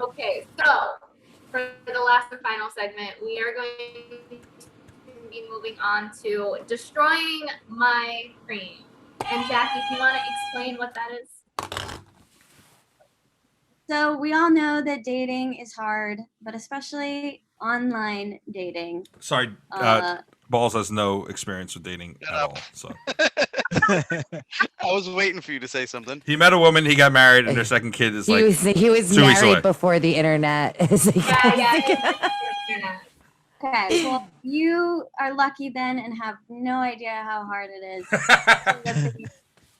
Okay, so for the last and final segment, we are going to be moving on to destroying my cream. And Jacqui, do you want to explain what that is? So we all know that dating is hard, but especially online dating. Sorry, Balls has no experience with dating at all. So I was waiting for you to say something. he met a woman, he got married, and their second kid is he was 2 weeks away. married before the internet. Okay, well, you are lucky then and have no idea how hard it is.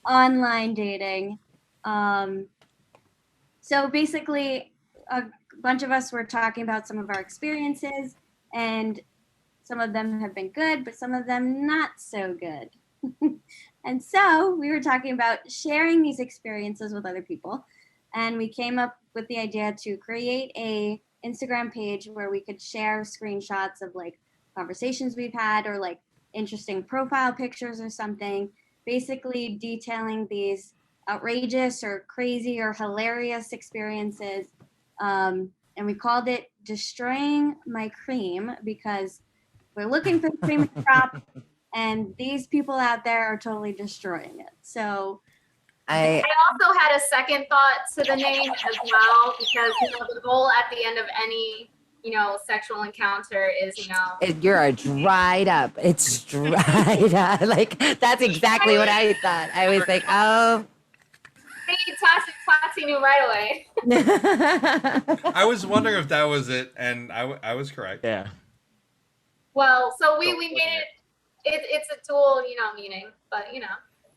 Online dating. So basically, a bunch of us were talking about some of our experiences, and some of them have been good, but some of them not so good. And so we were talking about sharing these experiences with other people, and we came up with the idea to create a Instagram page where we could share screenshots of like conversations we've had or like interesting profile pictures or something, basically detailing these outrageous or crazy or hilarious experiences. And we called it Destroying My Cream because we're looking for the cream of the crop, and these people out there are totally destroying it. So I also had a second thought to the name as well, because the goal at the end of any sexual encounter is you're dried up. It's dried up. Like that's exactly what I thought. I was like, oh. Toxic knew right away. I was wondering if that was it, and I was correct. Yeah. Well, so we made it. It's a dual meaning, but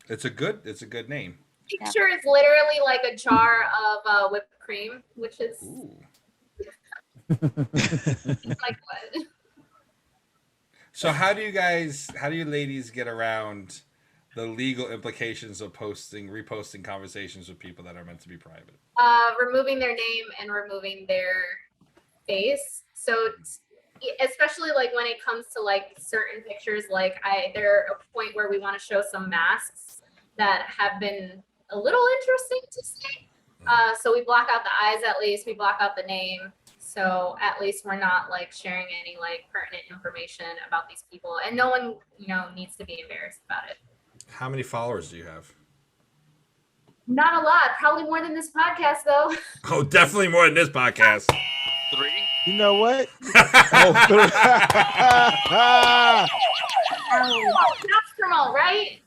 It's a good name. Picture is literally like a jar of whipped cream, which is like what? So how do you ladies get around the legal implications of reposting conversations with people that are meant to be private? Removing their name and removing their face. So especially like when it comes to like certain pictures, like there a point where we want to show some masks that have been a little interesting to see. So we block out the eyes, at least we block out the name. So at least we're not like sharing any like pertinent information about these people, and no one needs to be embarrassed about it. How many followers do you have? Not a lot, probably more than this podcast though. Oh, definitely more than this podcast. 3. You know what? Promo, right?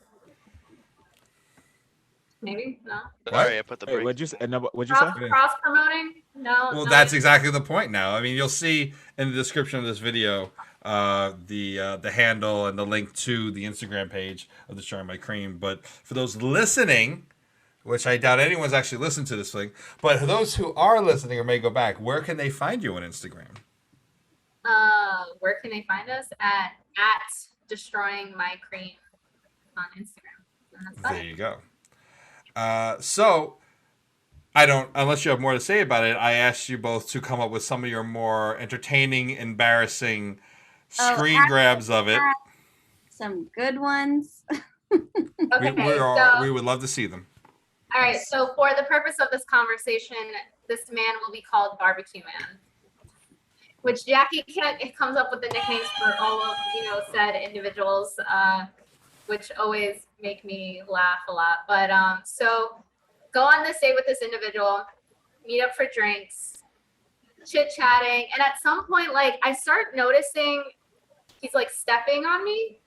Maybe no. Sorry, I put the break. What'd you say? What'd you say? Cross promoting? No. Well, that's exactly the point now. I mean, you'll see in the description of this video the handle and the link to the Instagram page of Destroying My Cream. But for those listening, which I doubt anyone's actually listened to this thing, but for those who are listening or may go back, where can they find you on Instagram? Where can they find us? At Destroying My Cream on Instagram. There you go. So unless you have more to say about it, I asked you both to come up with some of your more entertaining, embarrassing screen grabs of it. Some good ones. Okay, we would love to see them. All right, so for the purpose of this conversation, this man will be called Barbecue Man, which Jacqui comes up with the nicknames for all of said individuals, which always make me laugh a lot. But so go on this date with this individual, meet up for drinks, chit-chatting, and at some point, like, I start noticing he's like stepping on me.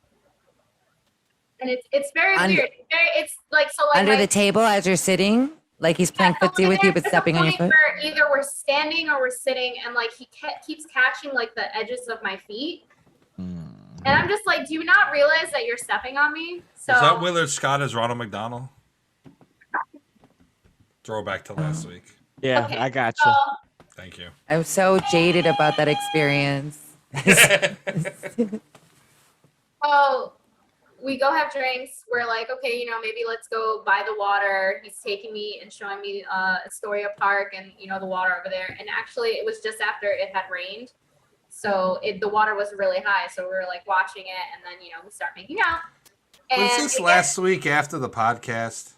And it's very weird. It's like under the table as you're sitting, like he's playing footsie with you, but stepping on your foot. Either we're standing or we're sitting, and like he keeps catching like the edges of my feet. And I'm just like, do you not realize that you're stepping on me? So is that Willard Scott as Ronald McDonald? Throwback to last week. Yeah, okay, I got you. Thank you. I'm so jaded about that experience. Oh. We go have drinks. We're like, okay, maybe let's go by the water. He's taking me and showing me Astoria Park and, the water over there. And actually, it was just after it had rained. So the water was really high. So we were like watching it. And then, we start making out. Was this last week after the podcast?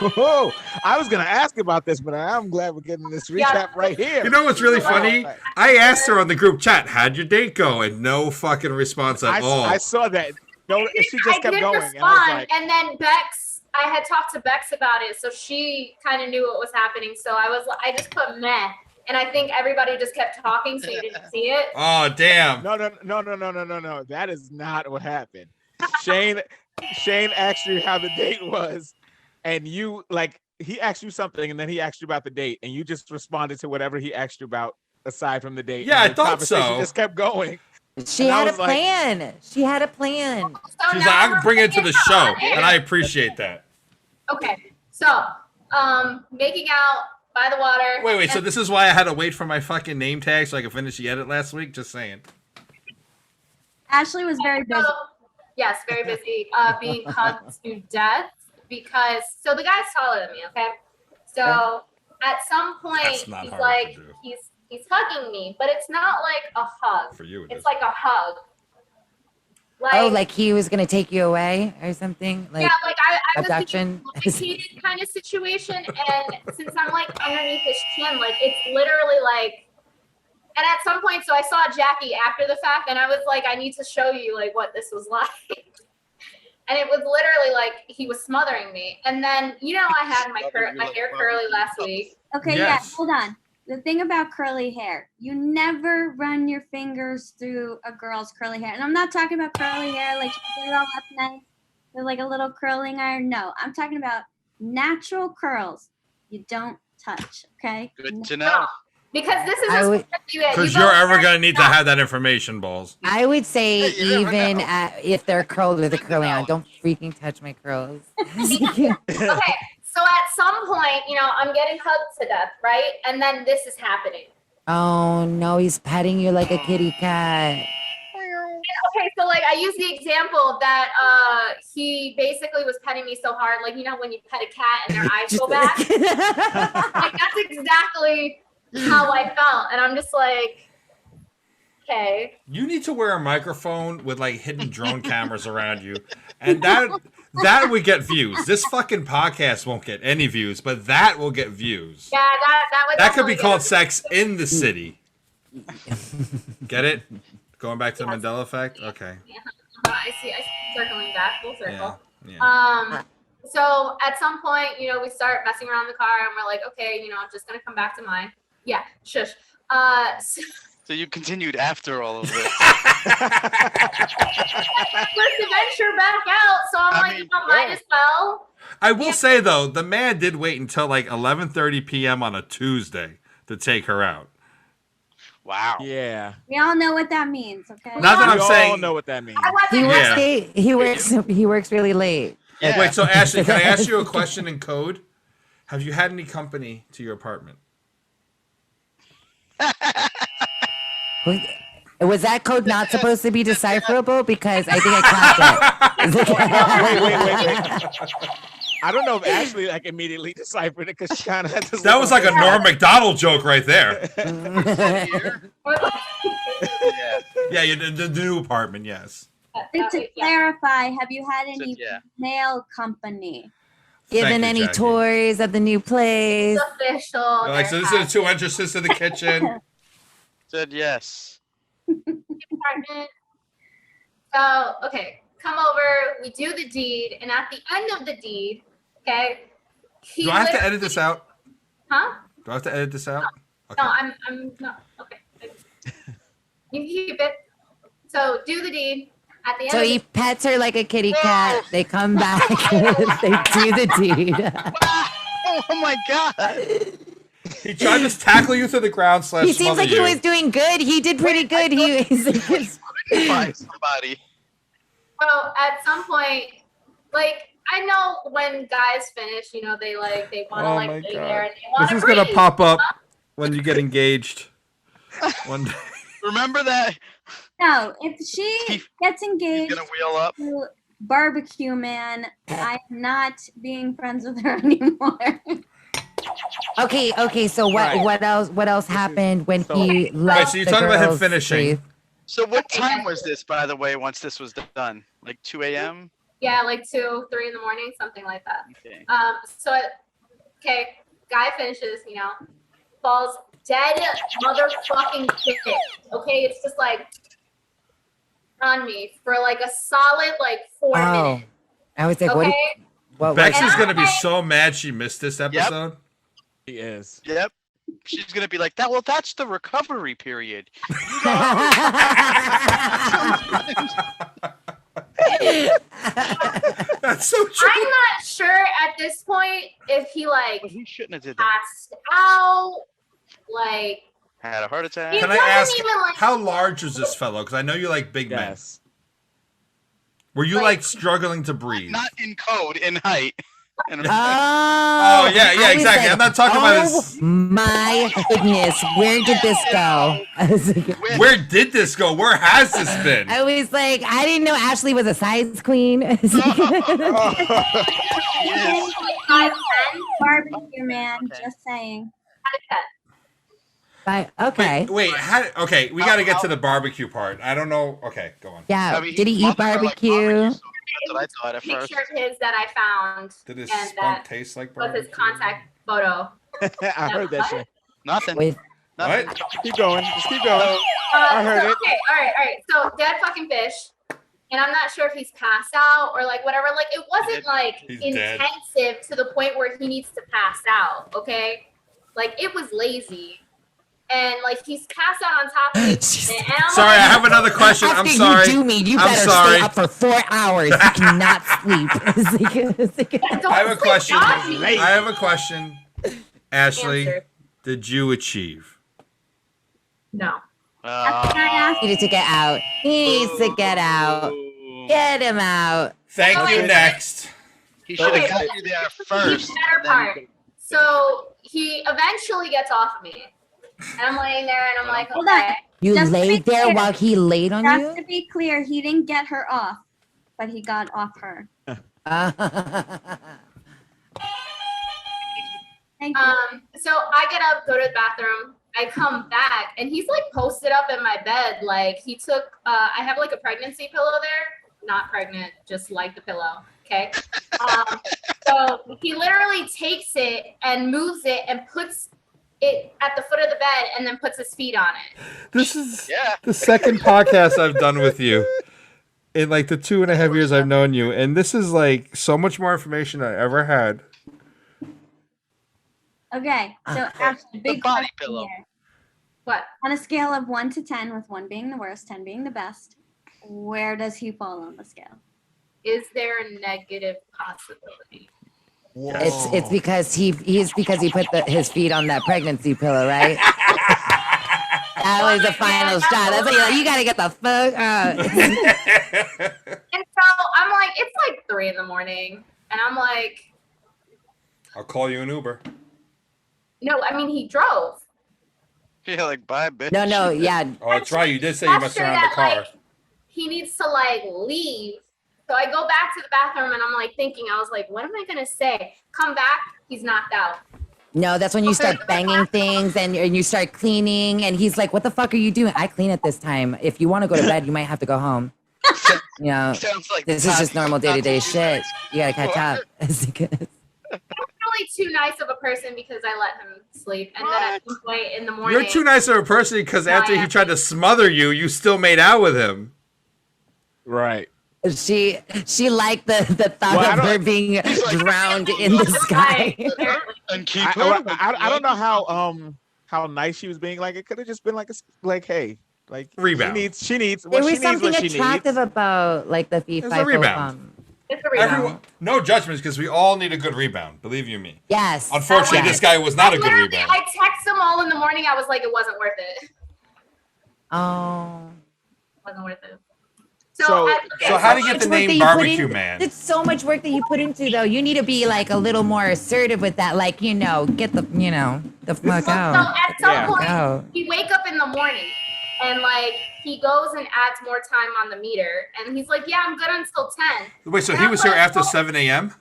Oh, I was gonna ask about this, but I'm glad we're getting this recap right here. You know what's really funny? I asked her on the group chat, "How'd your date go?" and no fucking response at all. I saw that. No, she just kept did going, respond, and I was like, and then Bex, I had talked to Bex about it, so she kind of knew what was happening. So I just put meh, and I think everybody just kept talking, so you didn't see it. Oh damn! no. That is not what happened. Shane asked you how the date was, and you he asked you something, and then he asked you about the date, and you just responded to whatever he asked you about aside from the date. Yeah, and I thought conversation so. Just kept going. She And I had a was like- plan. She had a plan. So She's now like, "I we're can bring it to putting the show," on air. and I appreciate that. Okay, so making out by the water. Wait. So this is why I had to wait for my fucking name tag so I could finish the edit last week. Just saying. Ashley was very busy. Yes, very busy. Being hugged to death because the guy's taller than me. Okay, so at some point That's not he's hard like to do. he's hugging me, but it's not like a hug. For you, It's like a hug. Like he was gonna take you away or something? Like yeah, like I was abduction? complicated kind of situation, and since I'm like underneath his chin, like it's literally like. And at some point, so I saw Jacqui after the fact, and I was like, I need to show you like what this was like. And it was literally like he was smothering me. And then I had my hair curly last week. Okay, Yes. yeah, hold on. The thing about curly hair, you never run your fingers through a girl's curly hair. And I'm not talking about curly hair like she did it all up nice with like a little curling iron. No, I'm talking about natural curls. You don't touch, okay? Good to know. Because this is I would- Because you're ever gonna need to have that information, balls. I would say Hey, you never even know. if they're curled with a curling iron, don't freaking touch my curls. Okay, so at some point, I'm getting hugged to death, right? And then this is happening. Oh no, he's petting you like a kitty cat. Okay, so like I use the example that he basically was petting me so hard, like when you pet a cat and their eyes go back. Like that's exactly how I felt, and I'm just like, okay. You need to wear a microphone with like hidden drone cameras around you, and that would get views. This fucking podcast won't get any views, but that will get views. Yeah, that would. That could be definitely called get- Sex in the City. Get it? Going back to the Mandela effect? Okay. I see circling back, full circle. Yeah. So at some point, we start messing around in the car, and we're like, okay, I'm just gonna come back to mine. Yeah, shush. So you continued after all of this. First to venture back out, so I'm I like, mean, might as well. I will say though, the man did wait until like 11:30 p.m. on a Tuesday to take her out. Wow. Yeah. We all know what that means, okay? Not that We I'm all saying. know what that means. I He wasn't works Yeah. late. He works really late. Yeah. Wait, so Ashley, can I ask you a question in code? Have you had any company to your apartment? Was that code not supposed to be decipherable? Because I think I clapped it. Wait. I don't know if Ashley immediately deciphered it because she kind of had this. That was like a Norm Macdonald joke right there. Yeah. Yeah, the new apartment, yes. And to clarify, have you had any Yeah. mail company? Given Thank you, any Jacqui. tours of the new place? It's official. Like, so this is the two entrances to the kitchen. Said yes. Apartment. So, okay, come over, we do the deed, and at the end of the deed, okay, he Do I have to literally- edit this out? Huh? Do I have to edit this out? Okay. No, I'm not. Okay. You can keep it. So, do the deed. At the end So of he the pets her like a kitty cat. They come back. They do the deed. Oh my god. He tried to tackle you to the ground / He seems like he you. was doing good. He did pretty good. He's By somebody. So at some point, like I know when guys finish, they want to Oh my lay God. there and they want This to is breathe. gonna pop up when you get engaged one day. Remember that? No, if she gets He's engaged gonna wheel up. to Barbecue Man, I'm not being friends with her anymore. okay. So Right. what else happened when so- he left? Wait, so you're the talking about him girls' finishing. sleep? So what time was this, by the way, once this was done? Like 2 a.m.? Yeah, like 2, 3 in the morning, something like that. Okay. Okay, guy finishes, falls dead motherfucking shit. Okay, it's just like on me for like a solid like 4 Oh, minutes. I was like, Okay, what? Bex And is I'm gonna be like- so mad she missed this episode. He is. Yep. She's gonna be like that. Well, that's the recovery period. That's so true. I'm not sure at this point if he like Well, he shouldn't have did that. passed out, like Had a heart attack. He Can I doesn't ask, even, like- how large is this fellow? Because I know you like big men. Yes. Were you Like- like struggling to breathe? Not in code, in height. And Oh, yeah, I was exactly. like, I'm not talking about oh his- my goodness, where did this go? I was like, Where did this go? Where has this been? I was like, I didn't know Ashley was a size queen. Yes. 5'10", Barbecue man, Okay. just saying. Okay. Wait. Okay, we got to get to the barbecue part. I don't know. Okay, go on. Yeah. I mean, Did he eat must have, like, barbecue? so that's what I thought at first. picture of his that I found Did his And spunk that taste like was barbecue? his contact photo. I heard that shit. Nothing. With Nothing. What? Keep going. Just keep going. I heard it. Okay, all right. So dead fucking fish. And I'm not sure if he's passed out or like whatever. Like it wasn't like He's dead. intensive to the point where he needs to pass out. Okay, like it was lazy, and like he's passed out on top of me. And I'm Sorry, I have another question. after I'm sorry. you do me, you I'm better sorry. stay up for 4 hours. You cannot sleep. It's like- Don't I have a sleep question. on me. Late. I have a question. Ashley, Answer. did you achieve? No. That's what I asked. He needs to get out. He needs to get out. Get him out. Thank you. Okay. Next. He should have Okay. got you there The first. better then- part. So he eventually gets off of me, and I'm laying there, and I'm like, Hold on. okay. You Just to laid be there clear. while he laid on Just you? to be clear, he didn't get her off, but he got off her. Thank you. So I get up, go to the bathroom. I come back, and he's like posted up in my bed. Like he took, I have like a pregnancy pillow there. Not pregnant, just like the pillow. Okay. So he literally takes it and moves it and puts it at the foot of the bed and then puts his feet on it. This is Yeah. the second podcast I've done with you in like the 2.5 years I've known you, and this is like so much more information I ever had. Okay, so actually, big body question pillow. here. What? On a scale of 1 to 10, with 1 being the worst, 10 being the best, where does he fall on the scale? Is there a negative possibility? It's because he put his feet on that pregnancy pillow, right? That was the final shot. That's like, you gotta get the fuck out. And so I'm like, it's like 3 in the morning, and I'm like, I'll call you an Uber. no, I mean he drove. Yeah, like bye, bitch. No, yeah. Oh, that's right. You did say you messed After around the that, car. like, he needs to like leave. So I go back to the bathroom and I'm like thinking, I was like, what am I gonna say? Come back, he's knocked out. No, that's when you start banging things and you start cleaning. And he's like, what the fuck are you doing? I clean at this time. If you want to go to bed, you might have to go home. You know, Sounds like this is just normal day to day shit. You gotta catch up. I'm really too nice of a person because I let him sleep. And then at some point in the morning, You're too nice of a person because after he tried to smother you, you still made out with him. Right. She liked the thought Well, I of her don't- being like, drowned in the sky. and keep I don't know how nice she was being. Like it could have just been like hey, like Rebound. She needs There what was she needs. something What she attractive needs. about like the feet It's a five rebound. it's a rebound. Everyone, no judgments because we all need a good rebound. Believe you me. Yes. Unfortunately, yes. this guy was not a good Literally, rebound. I text them all in the morning. I was like, it wasn't worth it. Oh. Wasn't worth it. So- So how do you So get the much work name that you put Barbecue in- Man? It's so much work that you put into though. You need to be like a little more assertive with that. Like, get the, the fuck So out. at some Yeah. point, Out. he wake up in the morning and like he goes and adds more time on the meter. And he's like, yeah, I'm good until 10. Wait, so he was here after 7 a.m.?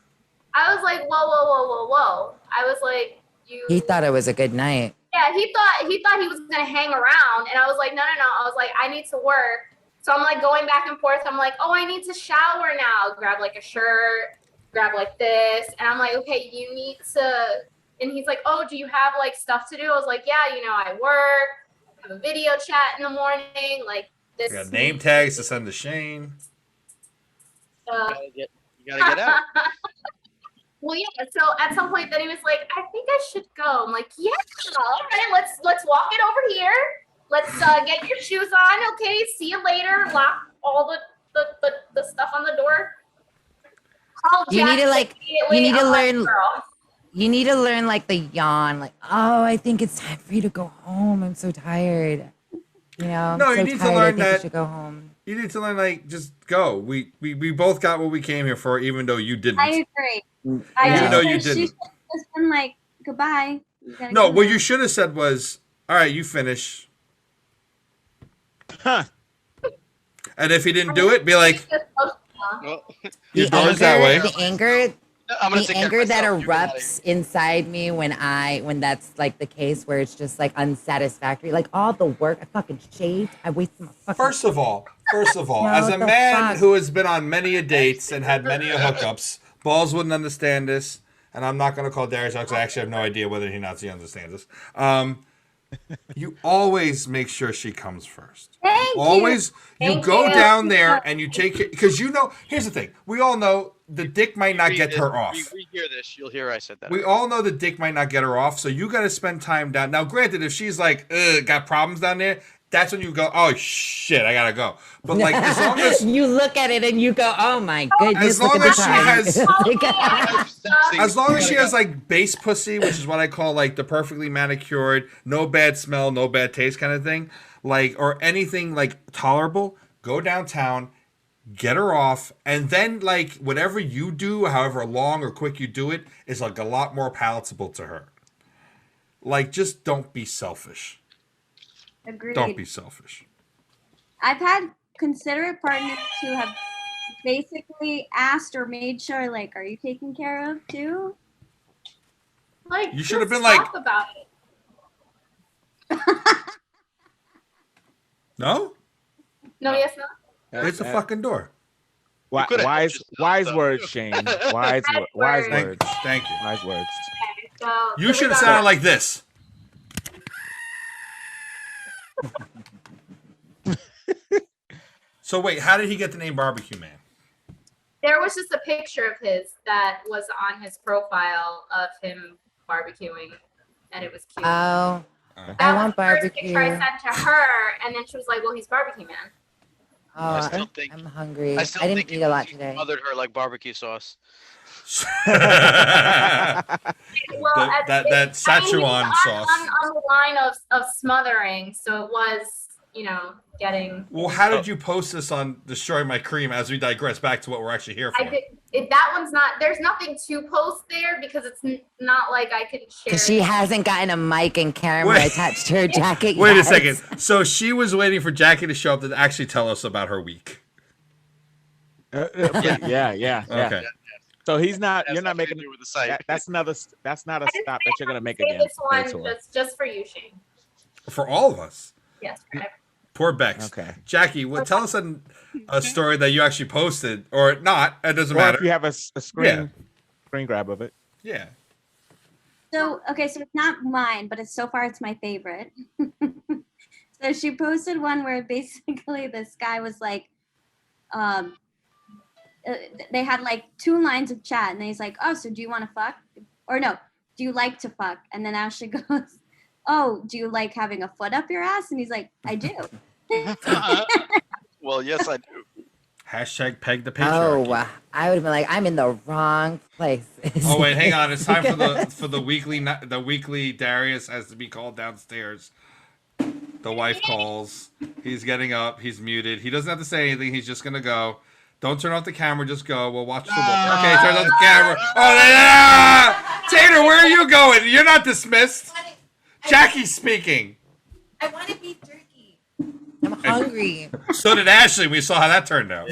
I was like, whoa. I was like, you. He thought it was a good night. Yeah, he thought he was gonna hang around, and I was like, no. I was like, I need to work So I'm like going back and forth. I'm like, oh, I need to shower now. Grab like a shirt, grab like this. And I'm like, okay, you need to. And he's like, oh, do you have like stuff to do? I was like, yeah, you know, I work, have a video chat in the morning. Like this. I got name tags to send to Shane. You gotta get out. Well, yeah. So at some point, then he was like, "I think I should go." I'm like, "Yeah, all right. Let's walk it over here. Let's get your shoes on. Okay. See you later. Lock all the stuff on the door." Call You need to, Jack like, immediately. you need to I'm like, learn- "Girl." You need to learn like the yawn, like, oh, I think it's time for you to go home. I'm so tired. You know, I'm No, so you need to tired. learn I think that- you should go home. You need to learn, like, just go. We both got what we came here for, even though you didn't. I agree. Even I though just you wish she didn't. should have just been like, goodbye. You gotta No, go what now. you should have said was, all right, you finish. Huh. And if he didn't do it, be like, Well, your The door's that way. anger, I'm gonna the take care of anger that myself. You're gonna erupts inside me when that's like the case where it's just like unsatisfactory. Like all the work, I fucking shaved, I wasted my fucking. First of all, No, as a what the man fuck? who has been on many a dates and had many a hookups, Balls wouldn't understand this, and I'm not going to call Darius out because I actually have no idea whether he understands this. You always make sure she comes first. Thank Always, you Thank go you. down there and you take it because you know. Here's the thing: we all know the dick might not get her off. We hear this. You'll hear I said that. We all know the dick might not get her off, so you got to spend time down. Now, granted, if she's like, got problems down there, that's when you go, oh shit, I gotta go. But like, as long as you look at it and you go, oh my goodness, As look long at as the she time. has- as long as she has like base pussy, which is what I call like the perfectly manicured, no bad smell, no bad taste kind of thing, like or anything like tolerable, go downtown, get her off, and then like whatever you do, however long or quick you do it, is like a lot more palatable to her. Like, just don't be selfish. Agreed. Don't be selfish. I've had considerate partners who have basically asked or made sure, like, are you taken care of too? Like, You should have just been like- talk about it. No? No, yes, no. It's a fucking door. Wi- could've wise helped yourself, wise though. words, Shane. Wise Wise wise words. words. Thank you. Wise words. Okay, so You should have we sounded got- like this. So wait, how did he get the name Barbecue Man? There was just a picture of his that was on his profile of him barbecuing, and it was cute. Oh, That I was want the first picture I barbecue. sent to her, and then she was like, "Well, he's Barbecue Man." Oh, still think- I'm hungry. I I still didn't think eat a lot today. Mothered her like barbecue sauce. Well, that he was Szechuan on, sauce. on the line of smothering, so it was, getting. Well, how did you post this on Destroy My Cream as we digress back to what we're actually here for? I did. That one's not. There's nothing to post there because it's not like I could share. Because she it. hasn't gotten a mic and camera Wait. attached to her jacket Wait a yet. second. So she was waiting for Jacqui to show up to actually tell us about her week. Yeah. Okay. So he's not. Has You're not nothing to making. do with the site. That's not a stop that you're gonna make Say again. this one Rachel. just for you, Shane. For all of us. Yes. Forever. Poor Bex. Okay. Jacqui, tell us a story that you actually posted, or not. It doesn't Or matter. if you have a screen grab of it. Yeah. So, okay, so it's not mine, but so far it's my favorite. So she posted one where basically this guy was like, they had like 2 lines of chat, and he's like, oh, so do you want to fuck? Or no, do you like to fuck? And then Ashley goes, oh, do you like having a foot up your ass? And he's like, I do. Well, yes, I do. Hashtag peg the patriarchy. Oh, I would have been like, I'm in the wrong place. Oh wait, hang on. It's time for the weekly Darius has to be called downstairs. The wife calls. He's getting up. He's muted. He doesn't have to say anything. He's just gonna go. Don't turn off the camera. Just go. We'll watch the. Okay, turn off the camera. Oh, Tater, where are you going? You're not dismissed. Jackie's speaking. I want to be turkey. I'm hungry. So did Ashley. We saw how that turned out.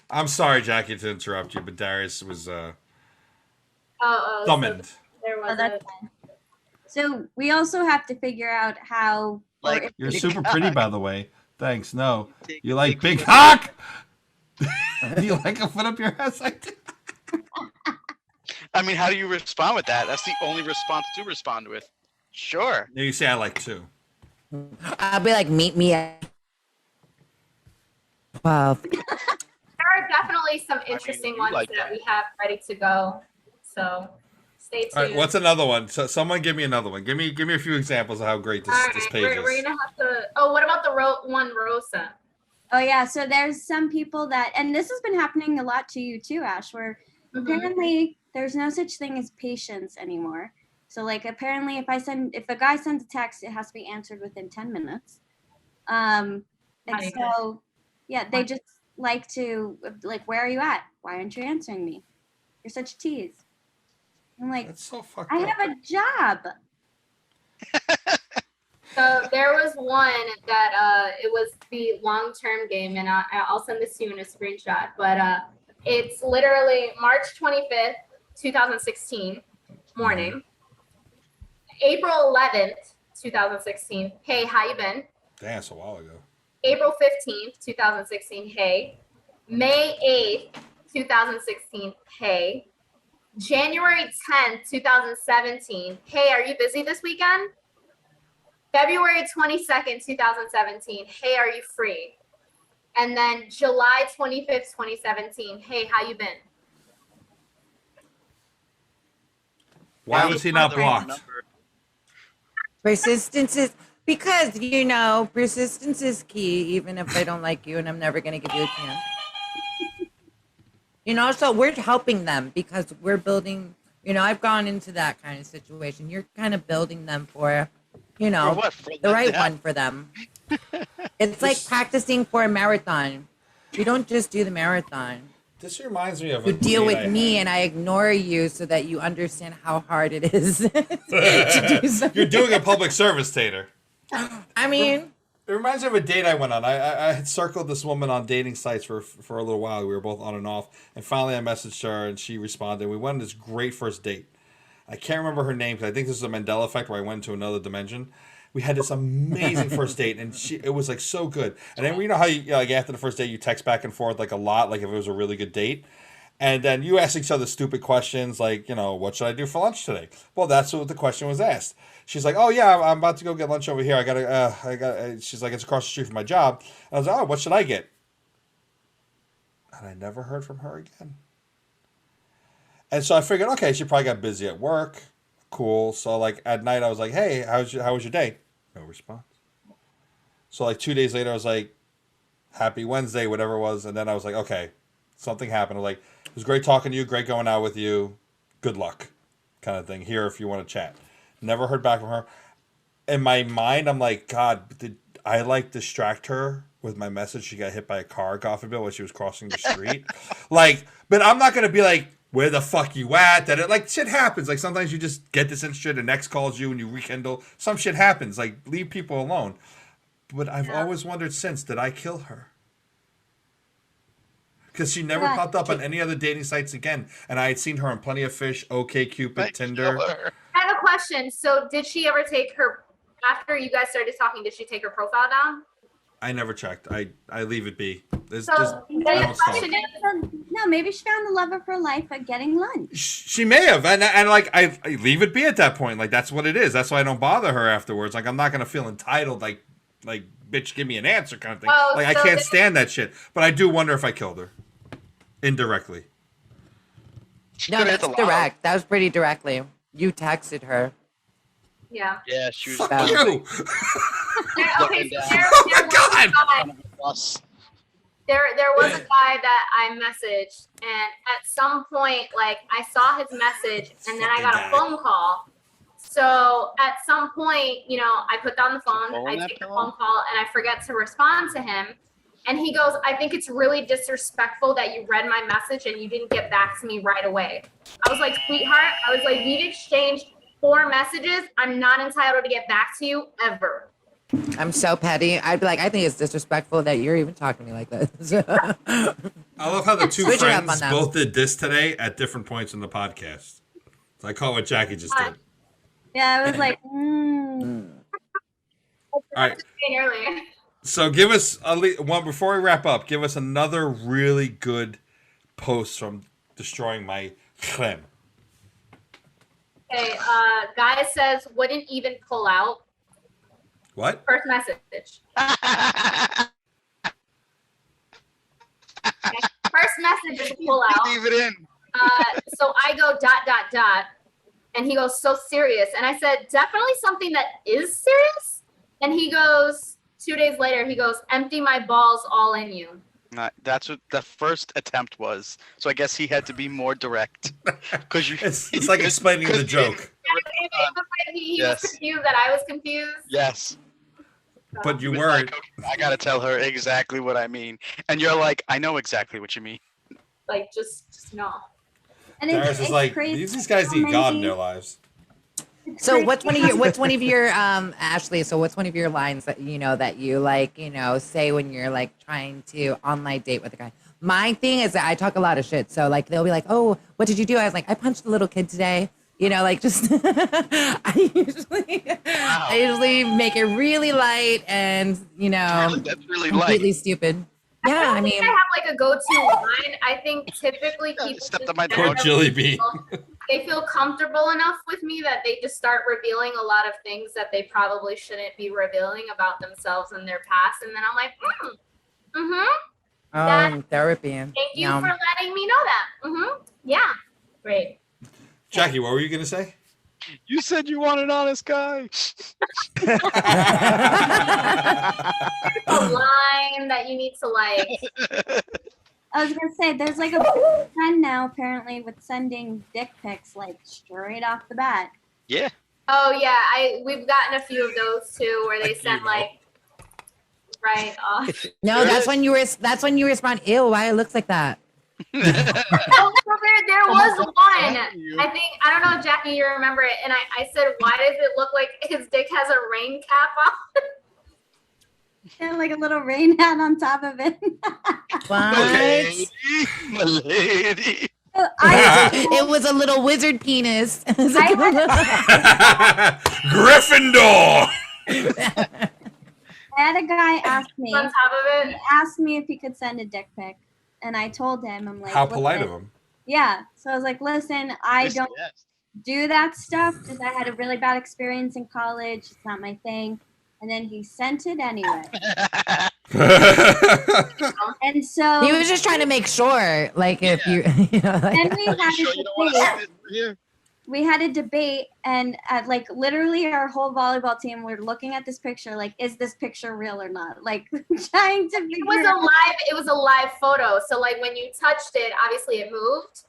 I'm sorry, Jackie, to interrupt you, but Darius was summoned. There Oh, was that's fine. So we also have to figure out how Like, You're big super cock. pretty, by the way. Thanks. No, Take you a like big foot. cock. You like a foot up your ass? I do. I mean, how do you respond with that? That's the only response to respond with. Sure. You say I like two. I'll be like, meet me at 12. There are definitely some interesting you ones like that that. we have ready to go. So stay tuned. All right, what's another one? So someone give me another one. Give me a few examples of how great this, All right, this page we're is. gonna have to. Oh, what about the one Rosa? Oh yeah, so there's some people that, and this has been happening a lot to you too, Ash, where Mhm. apparently there's no such thing as patience anymore. So like apparently if a guy sends a text, it has to be answered within 10 minutes. And Not even. so yeah, they just like to like, where are you at? Why aren't you answering me? You're such a tease. I'm like, That's so fucked I up. have a job. So there was one that it was the long-term game, and I'll send this to you in a screenshot. But it's literally March 25th, 2016 morning, April 11th, 2016. Hey, how you been? Damn, that's a while ago. April 15th, 2016. Hey, May 8th, 2016. Hey, January 10th, 2017. Hey, are you busy this weekend? February 22nd, 2017. Hey, are you free? And then July 25th, 2017. Hey, how you been? Why Now was he the not other blocked? number- Persistence is because persistence is key. Even if I don't like you, and I'm never gonna give you a chance. So we're helping them because we're building. I've gone into that kind of situation. You're kind of building them for, For what? For the right them? one for them. It's like practicing for a marathon. You don't just do the marathon. This reminds me of You a deal date with I me had. and I ignore you so that you understand how hard it is to do something. You're doing a public service, Tater. I mean, It reminds me of a date I went on. I had circled this woman on dating sites for a little while. We were both on and off. And finally I messaged her and she responded. We went on this great first date. I can't remember her name because I think this is a Mandela effect where I went to another dimension. We had this amazing first date and it was like so good. And then you know how like after the first date you text back and forth like a lot, like if it was a really good date. And then you ask each other stupid questions like, what should I do for lunch today? Well, that's what the question was asked. She's like, oh yeah, I'm about to go get lunch over here. She's like, it's across the street from my job. And I was like, oh, what should I get? And I never heard from her again. And so I figured, okay, she probably got busy at work. Cool. So like at night I was like, hey, how was your day? No response. So like 2 days later I was like, happy Wednesday, whatever it was. And then I was like, okay, something happened. I was like, it was great talking to you, great going out with you. Good luck, kind of thing. Here if you want to chat. Never heard back from her. In my mind, I'm like, God, did I like distract her with my message? She got hit by a car, God forbid, when she was crossing the street. But I'm not gonna be like, where the fuck you at? Shit happens. Like sometimes you just get disinterested, and next calls you and you rekindle. Some shit happens. Like leave people alone. But I've always wondered since, did I kill her? Because she never popped up on any other dating sites again. And I had seen her on Plenty of Fish, OkCupid, Tinder. Killer. I have a question. So did she ever take her, after you guys started talking, did she take her profile down? I never checked. I leave it be. So then I the don't stalk. question is, No, maybe she found the love of her life at getting lunch. She may have, and like I leave it be at that point. Like that's what it is. That's why I don't bother her afterwards. Like I'm not gonna feel entitled. Like bitch, give me an answer kind of thing. Oh, like I so can't then- stand that shit. But I do wonder if I killed her indirectly. She no, could've hit that's the lotto. direct. That was pretty directly. You texted her. yeah. Yeah, she was Fuck Yeah. you. Okay, so Oh my God. there was a guy that I messaged, and at some point, like I saw his message, and then I got a Fucking guy. phone call. So at some point, I put down the phone, phone I that take the call? phone call, and I forget to respond to him. And he goes, I think it's really disrespectful that you read my message and you didn't get back to me right away. I was like, sweetheart, we've exchanged 4 messages. I'm not entitled to get back to you ever. I'm so petty. I'd be like, I think it's disrespectful that you're even talking to me like this. I love how the two Switch it up friends on them. both did this today at different points in the podcast. So I call what Jacqui just did. Yeah, I was like, At All right. Saying earlier. So give us one before we wrap up. Give us another really good post from Destroying My Creme. Okay, guy says wouldn't even pull out. What? First message. First message is pull out. Leave it in. So I go ... and he goes, so serious. And I said, definitely something that is serious. And he goes, 2 days later, he goes, empty my balls all in you. That's what the first attempt was. So I guess he had to be more direct. Because It's like explaining the joke. He was confused that I was confused. Yes. But you He was weren't. like, okay, I gotta tell her exactly what I mean. And you're like, I know exactly what you mean. Like, just no. And Darius is like, crazy these guys how need God in many- their lives. it's So crazy what's one of your Ashley? So what's one of your lines that you like say when you're like trying to online date with a guy? My thing is that I talk a lot of shit. So like they'll be like, oh, what did you do? I was like, I punched a little kid today. Like just I usually make it really light and That's really completely light. stupid. I Yeah, don't I think mean, I have like a go-to line. I think typically people Stepped just on my Poor dog. Jilly Bean. they feel comfortable enough with me that they just start revealing a lot of things that they probably shouldn't be revealing about themselves and their past. And then I'm like, therapy. thank you for letting me know that. Yeah, great. Jacqui, what were you gonna say? You said you want an honest guy. A line that you need to like. I was gonna say there's like a trend now apparently with sending dick pics like straight off the bat. Yeah. Oh yeah, we've gotten a few of those too, where they send like right off. No, that's when you respond, ew, why it looks like that. Oh, so there was one. I don't know, Jacqui, you remember it, and I said, why does it look like his dick has a rain cap on? And like a little rain hat on top of it. What? My lady. So It was a little wizard penis. It was like Gryffindor. I had a guy ask me. On top of He it. asked me if he could send a dick pic, and I told him, I'm like, How polite of "Listen." him. Yeah. So I was like, listen, I don't Yes. do that stuff because I had a really bad experience in college. It's not my thing. And then he sent it anyway. And so he was just trying to make sure, like, if you, like, then we Are had you sure a you don't want to debate. see this here? We had a debate, and like literally our whole volleyball team were looking at this picture, like, is this picture real or not? Like trying to figure It was a live photo. So like when you touched it, obviously it moved.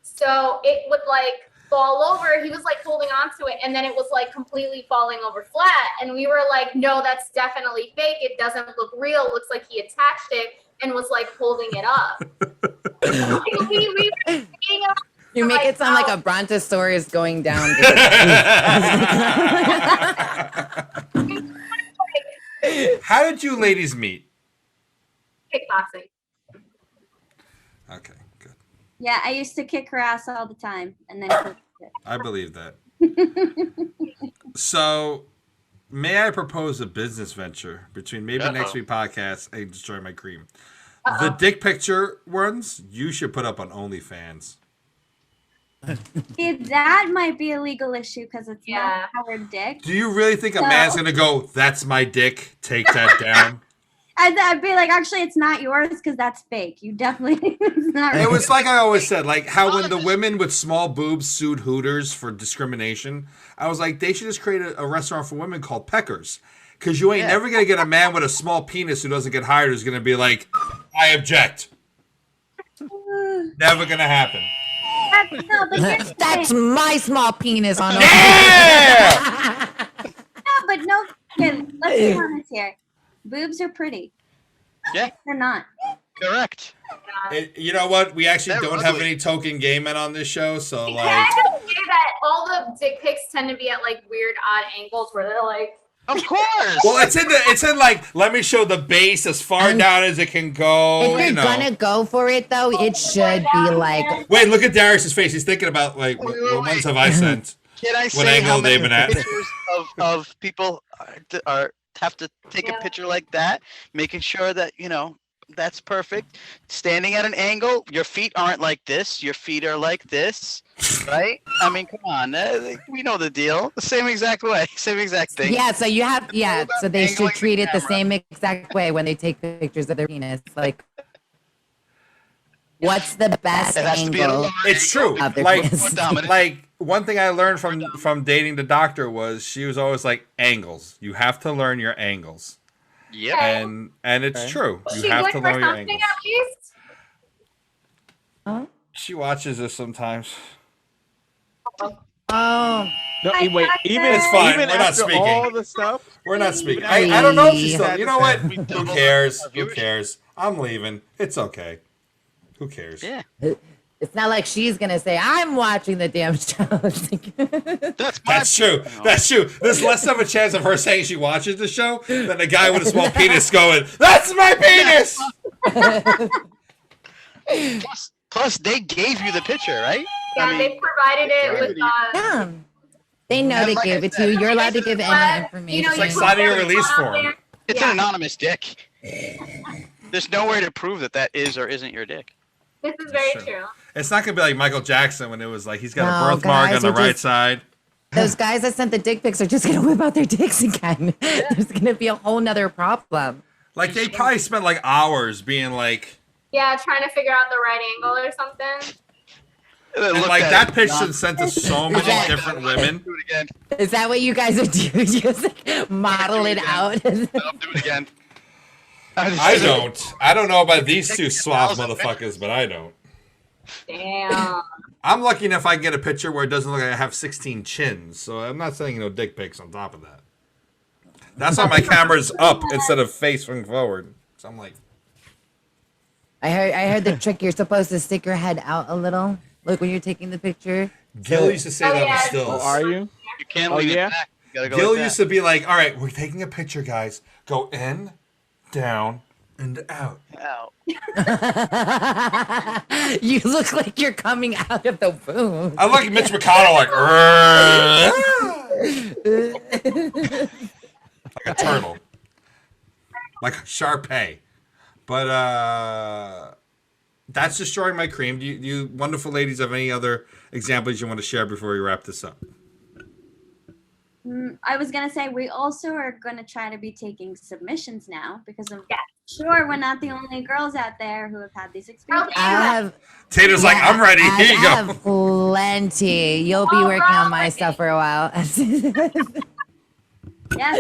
So it would like fall over. He was like holding on to it, and then it was like completely falling over flat. And we were like, no, that's definitely fake. It doesn't look real. It looks like he attached it and was like holding it up. we were debating on you make it sound like a brontosaurus is going down. How did you ladies meet? kickboxing. Okay, good. Yeah, I used to kick her ass all the time, and then I believe that. So, may I propose a business venture between maybe Next Week Podcast and Destroy My Cream? The dick picture ones, you should put up on OnlyFans. see, that might be a legal issue because it's Yeah. not our dick. Do you really think a man's gonna go, that's my dick, take that down? I'd be like, actually, it's not yours because that's fake. You definitely, it's not It real. was like I always said, like how when the women with small boobs sued Hooters for discrimination, I was like, they should just create a restaurant for women called Peckers. Because you ain't never going to get a man with a small penis who doesn't get hired who's going to be like, I object. Never going to happen. No, but here's the That's thing. my small penis on Yeah! No, but no, okay, let's be honest here. Boobs are pretty. Yeah. They're not. Correct. You know what? We actually They're don't have ugly. any token gay men on this show, so Can like, I just say that all the dick pics tend to be at like weird odd angles where they're like, Of course. well, it's in like, let me show the base as far down as it can go. If you're You know. gonna go for it, though, it should be like, Wait, look at Darius's face. He's thinking about like, Wait, what wait, ones have I sent? Can I What say angle how have they many been at? pictures of people are have to take Yeah. a picture like that, making sure that that's perfect. Standing at an angle, your feet aren't like this. Your feet are like this, right? I mean, come on, we know the deal. The same exact way, same exact thing. Yeah, so you have, yeah, about so they angling should the treat it the camera. same exact way when they take pictures of their penis. Like, what's the best It has to be at a angle? lower It's angle. true. Of their Like, penis. Dominant. like one thing I learned from dating the doctor was she was always like angles. You have to learn your angles, Yep. and it's Okay. true. Is You she have good to for learn your something angles. at least? Huh? She watches this sometimes. Oh, No, Hi, wait. doctor. Even It's fine, even we're not after speaking. all the stuff. We're not speaking. Please. I don't know if she's still. Please. You know what? We Who doubled cares? our Who viewership. cares? I'm leaving. It's okay. Who cares? Yeah. it's not like she's gonna say, I'm watching the damn show. It's like- That's my That's true. That's true. There's less of a chance of her saying she watches the show than a guy with a small penis going, "That's my penis." Plus, they gave you the picture, right? Yeah, I mean, they provided it with yeah. They know And they like gave I it to said, you. You're allowed to give any But, information. you It's like put signing a your release phone out form. there. it's Yeah. an anonymous dick. There's no way to prove that is or isn't your dick. This is very Sure. true. It's not gonna be like Michael Jackson when it was like he's got No, a birthmark guys on the are right just- side. Those guys that sent the dick pics are just gonna whip out their dicks again. There's gonna be a whole nother problem. Like they probably spent like hours being like, Yeah, trying to figure out the right angle or something. and like that picture sent to so many that- different women. Do it again. Is that what you guys are doing? Just like model it out? No, do it again. I don't. I don't know about these two suave 1,000 motherfuckers, but I don't. Damn. I'm lucky enough I can get a picture where it doesn't look like I have 16 chins, so I'm not sending no dick pics on top of that. That's why my camera's up instead of facing forward. So I'm like, I heard the trick. You're supposed to stick your head out a little. Look when you're taking the picture. Gil used to say Oh, that on yeah. stills. Oh, are you? You can't Oh, lean yeah? it back. You gotta go Gil like used that. to be like, all right, we're taking a picture, guys. Go in, down, and out. Ow. You look like you're coming out of the womb. I look at Mitch McConnell like, like a turtle. Like a Shar-Pei. But that's destroying my cream. Do you wonderful ladies have any other examples you want to share before we wrap this up? I was gonna say we also are gonna try to be taking submissions now because I'm sure we're not the only girls out there who have had these experiences. I have. Tater's like, I'm ready. I Here you go. have plenty. You'll be Oh, working on my girl. stuff for a while. Yeah,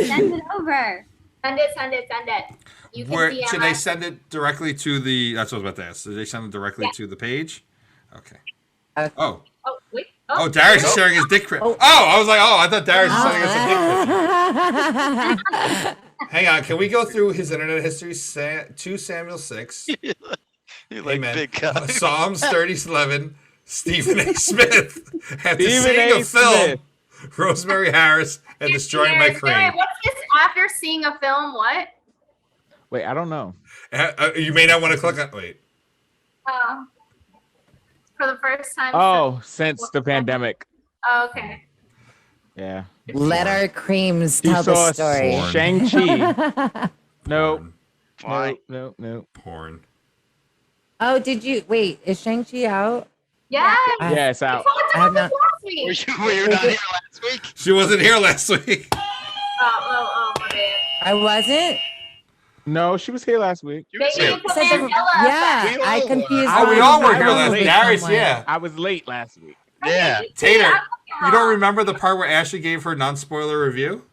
send it over. Send it, send it, send it. You can Where, DM should they us. send it directly to the? That's what I was about to ask. Did they send it directly Yeah. to the page? Okay. Okay. Oh, Oh, wait. oh, Darius is sharing his dick pic. Oh, I was like, oh, I thought Darius was sending us a dick pic. Hang on, can we go through his internet history? 2 Samuel 6. You like Amen. big guys. Psalms 30:11. Stephen A. Smith. After Stephen seeing A. a film, Smith. Rosemary Harris, and destroying my Years. cream. Wait, what's this after seeing a film? What? Wait, I don't know. You may not want to click on. Wait. For the first time. Oh, since the pandemic. Oh, okay. Yeah. Let our creams You tell the saw story. Porn. Shang-Chi. Nope. Why? Nope. Nope. Porn. Oh, did you wait? Is Shang-Chi out? Yeah. I- Yeah, it's We out. talked I have about not- this last Were week. you not here last week? She wasn't here last week. Oh, my bad. I wasn't. No, she was here last week. You They was here. need to Said the- Mandela yeah, We all I were. confused. Oh, we all were here I last was week. late. Darius, yeah. I was late last week. Tater, you don't remember the part where Ashley gave her non-spoiler review?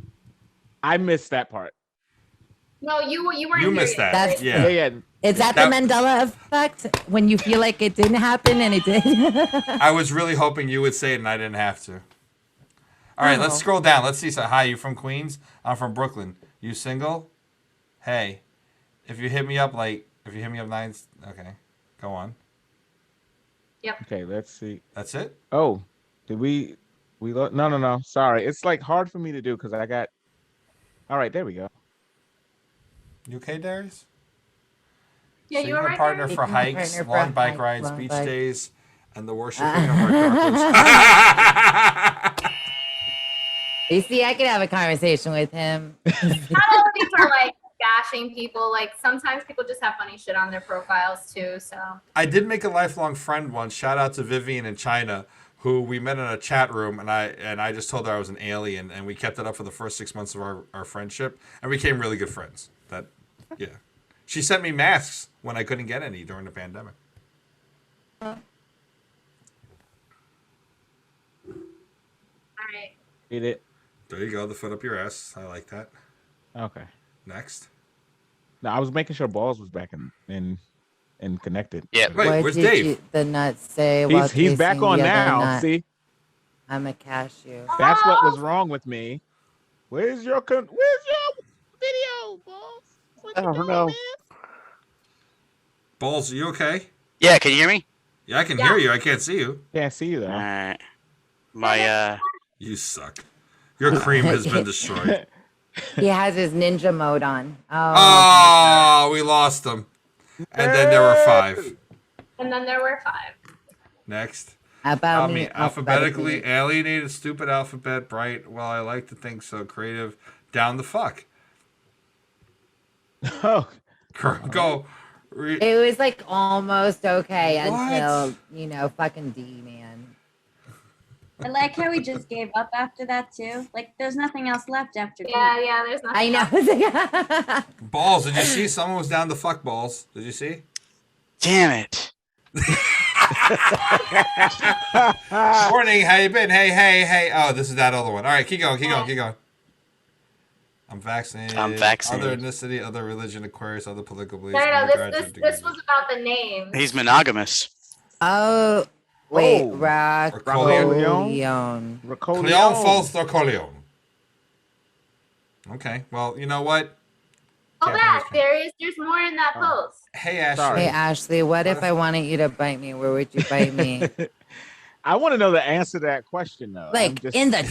I missed that part. No, you weren't You here missed yet. that. That's- Yeah. Yeah. Is that That- the Mandela effect? When you feel like it didn't happen and it did? I was really hoping you would say it and I didn't have to. All right, let's Oh. scroll down. Let's see. So, hi, you from Queens? I'm from Brooklyn. You single? Hey, if you hit me up nine, okay, go on. Okay, let's see. That's it? Oh, did we no. Sorry. It's like hard for me to do because I got. All right, there we go. You okay, Darius? Yeah, you were Single right partner there. for hikes, Partner for long bike hikes, rides, long beach bike. days, and the worshiping of our darkness. You see, I could have a conversation with him. Not only for like bashing people, like sometimes people just have funny shit on their profiles too. So I did make a lifelong friend once. Shout out to Vivian in China, who we met in a chat room, and I just told her I was an alien, and we kept it up for the first 6 months of our friendship, and we became really good friends. Yeah. She sent me masks when I couldn't get any during the pandemic. all right. Eat it. There you go, the foot up your ass. I like that. Okay. Next. No, I was making sure balls was back in connected. Yeah. Wait, What where's did Dave? the nut say? while He's back tasting on the other now. nut? See, I'm a cashew. that's what was wrong with me. Where's your video, balls? What I you don't doing, know. man? Balls, are you okay? Yeah, can you hear me? Yeah, I can hear you. I can't see you. Can't see you though. All right. My You suck. Your cream has been destroyed. He has his ninja mode on. Oh, we lost him. And then there were 5. And then there were 5. Next. About Me, alphabetically alienated, stupid alphabet, bright. Well, I like to think so. Creative, down the fuck. Oh, Go. It was like almost okay What? until fucking D, man. I like how we just gave up after that too. Like, there's nothing else left after. Yeah, there's nothing. I know. Balls, did you see? Someone was down the fuck balls. Did you see? damn it. Morning, how you been? Hey. Oh, this is that other one. All right, keep going. I'm vaccinated. I'm vaccinated. Other ethnicity, other religion, Aquarius, other political beliefs. No, undergraduate this degrees. was about the names. He's monogamous. Oh, wait. Oh. Racolion. Cleon false or Colion. Okay, well, you know what? Go Can't back, finish. there's more in that post. Hey, Ashley. Sorry. Hey, Ashley, what if I wanted you to bite me? Where would you bite me? I want to know the answer to that question though. I'm Like, just- in the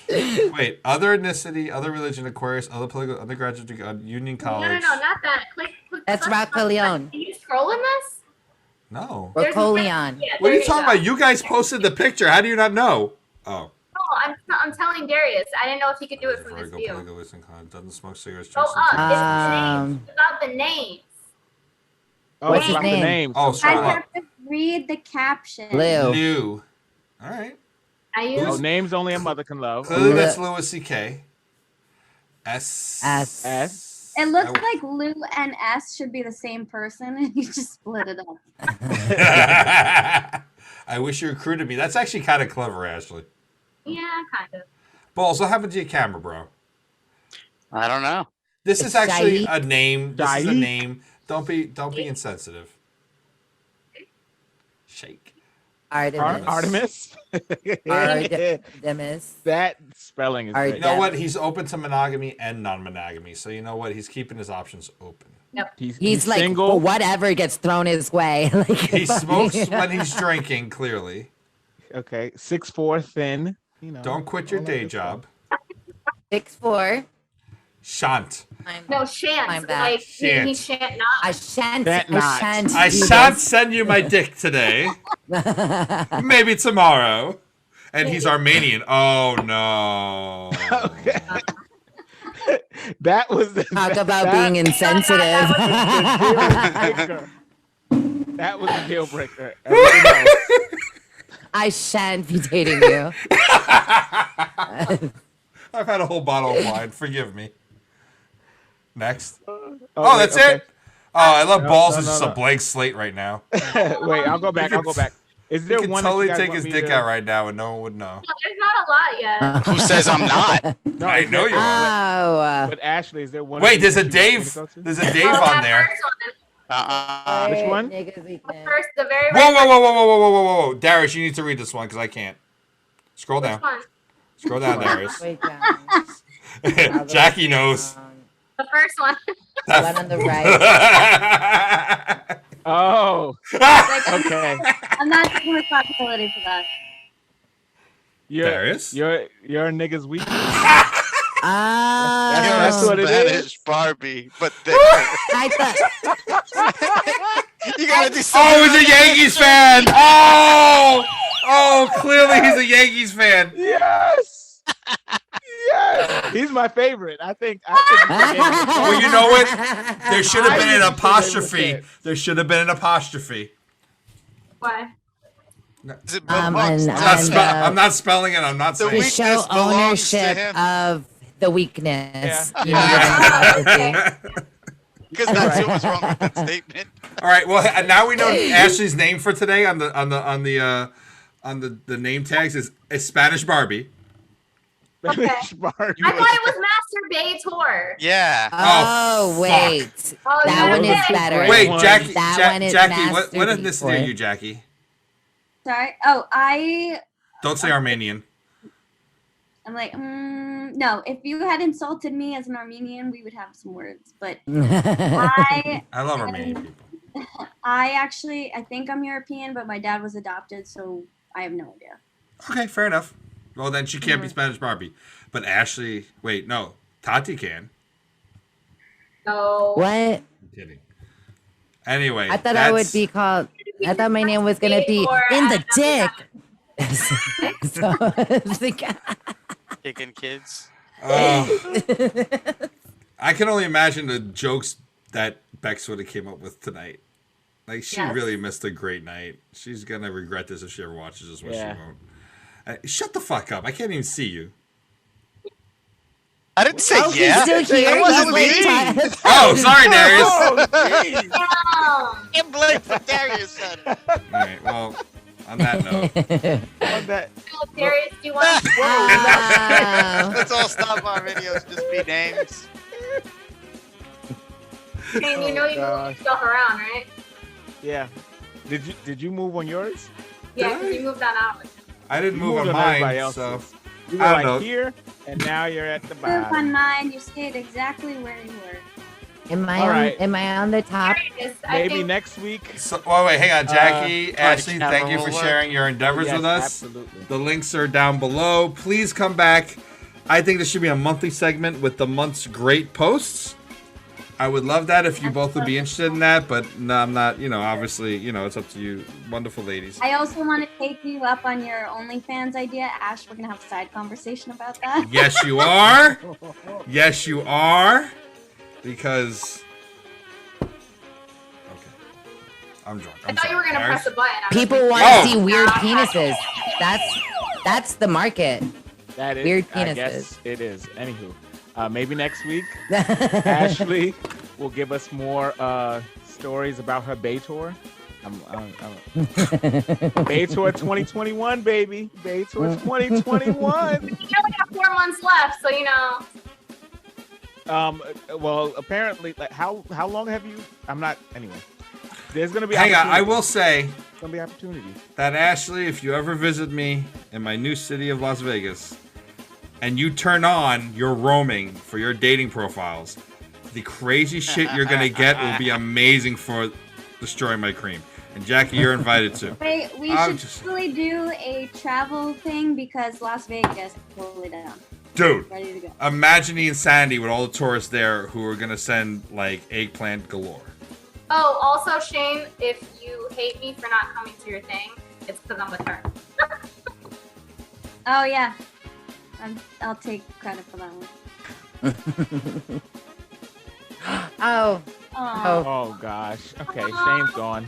dick. Wait, other ethnicity, other religion, Aquarius, other political, undergraduate degree, Union College. No, not that. Click That's the first one. Racolion. Can you scroll in this? No. There's a- Racolion. Yeah, What are there you talking go. about? You guys posted the picture. How do you not know? Oh. No, I'm telling Darius. I didn't know if he could do it from this view. Doesn't smoke cigarettes. Go drinks up. and It's takes- the names. It's about the names. Oh, What's it's his about the name? names. Oh, I scroll up. have to read the caption. Blue. Lou. All right. I use Oh, names only a mother can love. Clearly that's Louis C.K. S. S. S. It looks I- like Lou and S should be the same person, and you just split it up. I wish you recruited me. That's actually kind of clever, Ashley. yeah, kind of. Balls, what happened to your camera, bro? I don't know. This It's is actually Shaik. a name. This is a Shaik. name. Don't be insensitive. Shake. Artemis. Artemis. Artemis. That spelling is Art- great. You know what? He's open to monogamy and non-monogamy. So you know what? He's keeping his options open. He's like, single. whatever gets thrown his way. Like, He smokes when he's drinking, clearly. Okay, 6'4", thin. You know. Don't quit your all day that job. 6'4". Shant. No, shan't. I'm back. Like he shan't not. I shan't. Can't not. I do shan't this. send you my dick today. Maybe tomorrow. And he's Armenian. Oh no. Okay. That was the Talk about that- being insensitive. That was the deal breaker. Everything else. I shan't be dating you. I've had a whole bottle of wine. Forgive me. Next. Oh, wait, that's okay. it? Oh, I love balls. no, It's just no. a blank slate right now. Wait, I'll go back. Is He there could one totally that you guys take want his me dick to- out right now and no one would know. No, there's not a lot yet. Who says I'm not? No, I is know there- you are. Oh. But Ashley, is there one? Wait, of there's these a that you want me Dave. to go to? There's a Dave Oh, on that there. first Uh-uh. Which one? Niggas weekend. First, the very Whoa, first whoa, whoa, whoa, whoa, whoa, whoa, whoa, whoa. Darius, you need to read this one because I can't. Scroll down. one. Scroll down, Darius. Wait, guys. Jackie knows. The first one. The one on the right. Oh, Like, okay. I'm not taking responsibility for that. Darius? You're a nigga's weak. Oh. That's what it Spanish is. Barbie, but I thought. you gotta do Oh, something. he's a Yankees fan. Oh, Oh, clearly he's a Yankees fan. Yes. Yes. He's my favorite. I think he's the Yankees fan. Well, you know what? There should have been an I think apostrophe. they There should have been an apostrophe. Why? Is it and- I'm not spelling it. I'm not The To saying weak- it. show Weakness belongs to ownership him. of the weakness. Yeah. You need an apostrophe. Because that's what was wrong with that statement. All right. Well, now we know Ashley's name for today on the name tags is Spanish Barbie. Okay. Barbie. I thought it was Masturbator. Yeah. Oh, fuck. wait. Oh, That yeah, one is okay. better. Wait, one. Jackie. That one is Jackie, what Master ethnicity are Beat you, Jackie? Sorry. Oh, Don't say Armenian. I'm like, no. If you had insulted me as an Armenian, we would have some words. But I I love Armenian people. I think I'm European, but my dad was adopted, so I have no idea. Okay, fair enough. Well, then she can't be Spanish Barbie. But Ashley, wait, no. Tati can. No. What? I'm kidding. Anyway. I thought I would be called. I thought my name was gonna be in the dick. So, Kicking kids. I can only imagine the jokes that Bex would have came up with tonight. Like, she Yes. really missed a great night. She's going to regret this if she ever watches this, which Yeah. she won't. Shut the fuck up. I can't even see you. I didn't say oh, yeah. he's still here. That wasn't He's like me. tired. Oh, sorry, Darius. Can't blame what Darius said. All right, well, on that note. On that. Darius, do you want to? Wow. Let's all stop our videos. Just be names. And you know you gosh. move stuff around, right? Yeah. Did you move on yours? Yeah, because you moved on ours. I didn't You move moved on on everybody mine, else's. so. You were I don't like know. here, and now you're at the Move bottom. on mine. You stayed exactly where you were. Am I All on? right. Am I on the top? Darius, I Maybe think next week. So, wait, hang on. Jackie, Ashley, camera thank you for will work. sharing your endeavors Yes, with us. absolutely. The links are down below. Please come back. I think this should be a monthly segment with the month's great posts. I would love that if you both would be interested in that, but no, I'm not, obviously, it's up to you, wonderful ladies. I also want to take you up on your OnlyFans idea. Ash, we're going to have a side conversation about that. Yes, you are. Yes, you are. Because, okay. I'm drunk. I thought you were gonna press a button. I was People like, want Oh. to see weird penises. That's the market. That is Weird I penises. guess it is. Anywho, maybe next week Ashley will give us more stories about her Bay tour. Bay tour 2021, baby. Bay tour 2021. You only got 4 months left, so Well, apparently, like, how long have you? I'm not. Anyway, there's gonna be. Hang on, I opportunity. will say There's gonna be opportunity. that, Ashley, if you ever visit me in my new city of Las Vegas, and you turn on your roaming for your dating profiles, the crazy shit you're gonna get will be amazing for Destroying My Cream. And Jackie, you're invited too. Wait, we I'm should just- really do a travel thing because Las Vegas, totally down. Dude, Ready to go. imagine the insanity with all the tourists there who are gonna send like eggplant galore. Oh, also, Shane, if you hate me for not coming to your thing, it's because I'm with her. Oh, yeah. I'll take credit for that one. Oh. Aw. Oh gosh. Okay, Shane's gone.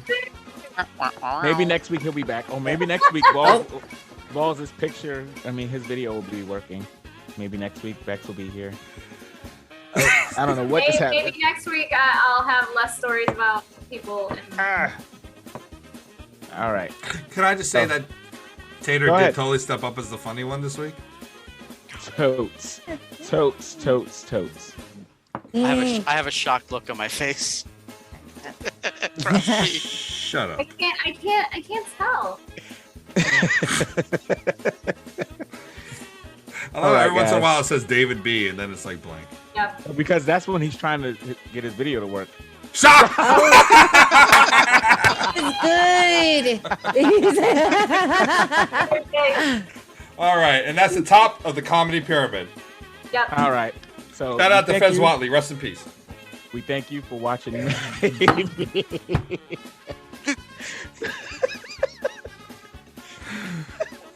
Maybe next week he'll be back. Oh, maybe next week Balls' picture. I mean, his video will be working. Maybe next week Bex will be here. I don't know what just happened. Maybe next week I'll have less stories about people. And Ah. All right. Can I just say Oh. that Tater Go did ahead. totally step up as the funny one this week? Totes. Totes, totes, totes. I have a shocked look on my face. Trust me. Shut up. I can't tell. I love All right, every once in a guys. while it says David B, and then it's like blank. Yep. Because that's when he's trying to get his video to work. Stop! It's good. Okay. All right, and that's the top of the comedy pyramid. Yep. All right. So Shout out to thank Fez you. Watley. Rest in peace. We thank you for watching.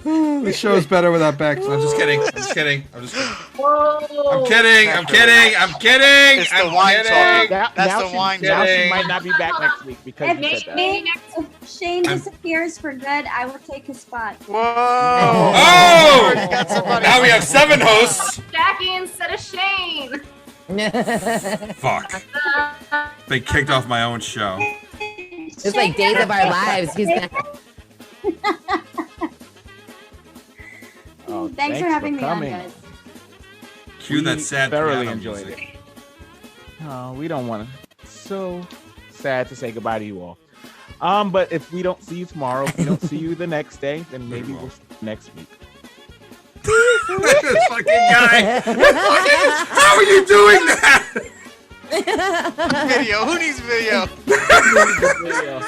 The show's better without Bex. I'm just kidding. I'm just kidding. I'm just kidding. Whoa. I'm kidding. I'm kidding. I'm kidding. It's the I'm wine kidding. talking. Now, That's now the she, wine now she talking. might not be back next week because If you said that. Maybe next If Shane I'm- disappears for good, I will take his spot. Whoa! Oh! You got somebody. Now we have 7 hosts. Jacqui instead of Shane. Fuck. They kicked off my own show. It's like Days of Our Lives. He's gonna. Oh, Thanks for having me coming. on, guys. Cue that sad thoroughly piano enjoyed music. Oh, we don't want to. So sad to say goodbye to you all. But if we don't see you tomorrow, if we don't see you the next day, then maybe we'll see you next week. This fucking guy. How are you doing that? Video. Who needs video? Video.